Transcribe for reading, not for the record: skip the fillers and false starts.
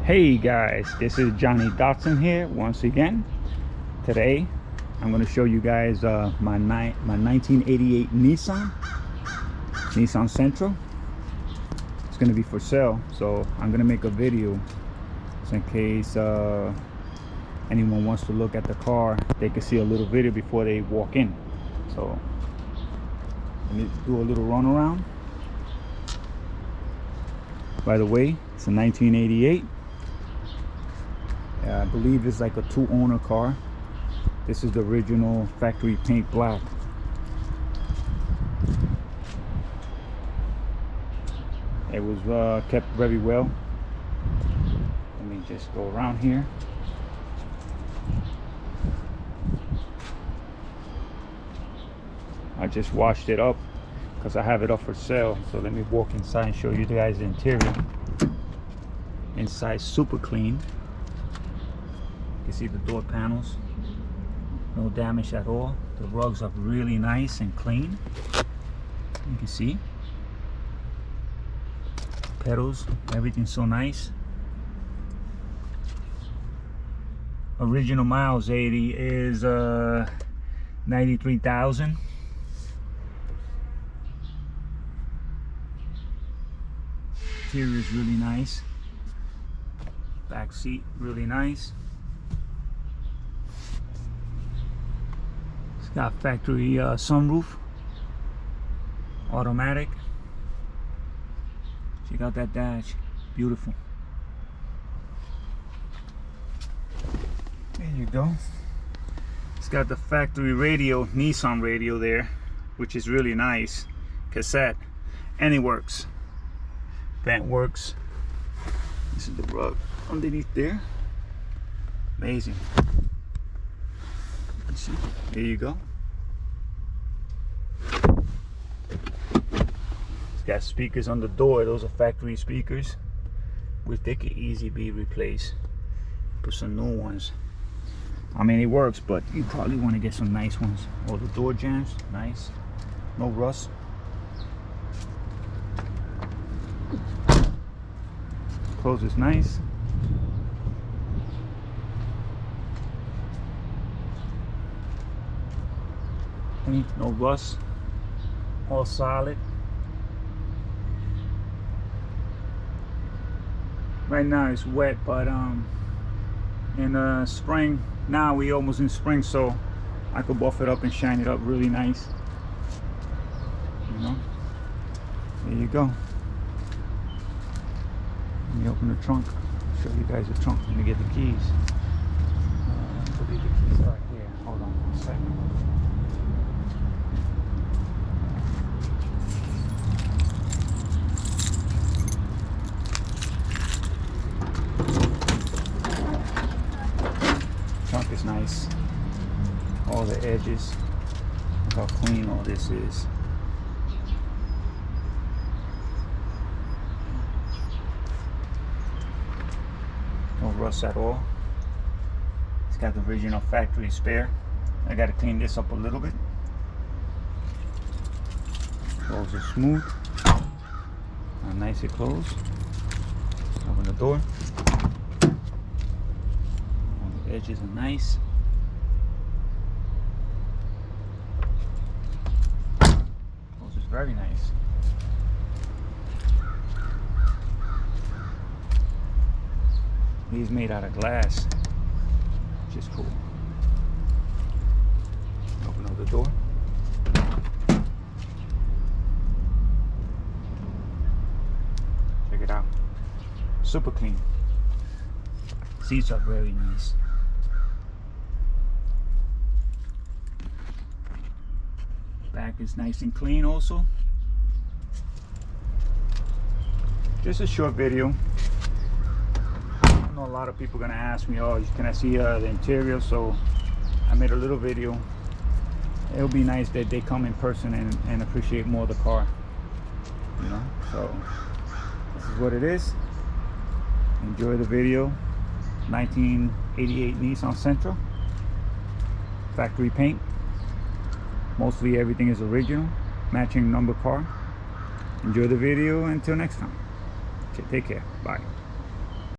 Hey guys, this is Johnny Datsun here once again. Today I'm going to show you guys my 1988 Nissan Sentra. It's going to be for sale, so I'm going to make a video so in case anyone wants to look at the car, they can see a little video before they walk in. So I need to do a little run around. By the way, it's a 1988. I believe it's like a two-owner car. This is the original factory paint black. It was kept very well. Let me just go around here. I just washed it up because I have it up for sale. So let me walk inside and show you guys the interior. Inside super clean. You can see the door panels, no damage at all. The rugs are really nice and clean. You can see pedals, everything's so nice. Original miles 80 is 93,000. Interior is really nice. Back seat really nice. Got factory sunroof, automatic. Check out that dash, beautiful. There you go. It's got the factory radio, Nissan radio there, which is really nice. Cassette, and it works. Vent works. This is the rug underneath there. Amazing. See, there you go. It's got speakers on the door. Those are factory speakers, which they could easily be replaced. Put some new ones. I mean, it works, but you probably want to get some nice ones. All the door jams, nice, no rust. Close is nice. No rust, all solid. Right now it's wet, but in spring, now we almost in spring, so I could buff it up and shine it up really nice. You know, there you go. Let me open the trunk, show you guys the trunk. Let me get the keys. I believe the keys are here. Hold on one second. Trunk is nice. All the edges. Look how clean all this is. No rust at all. It's got the original factory spare. I got to clean this up a little bit. Close it smooth. How nice it closed. Open the door. Edges are nice. This is very nice. These made out of glass, which is cool. Open up the door. Check it out. Super clean. Seats are very nice. Back is nice and clean also. Just a short video. I know a lot of people are gonna ask me, oh, can I see the interior? So I made a little video. It'll be nice that they come in person and appreciate more of the car. You know, so this is what it is. Enjoy the video. 1988 Nissan Sentra. Factory paint. Mostly everything is original, matching number car. Enjoy the video. Until next time. Okay, take care. Bye.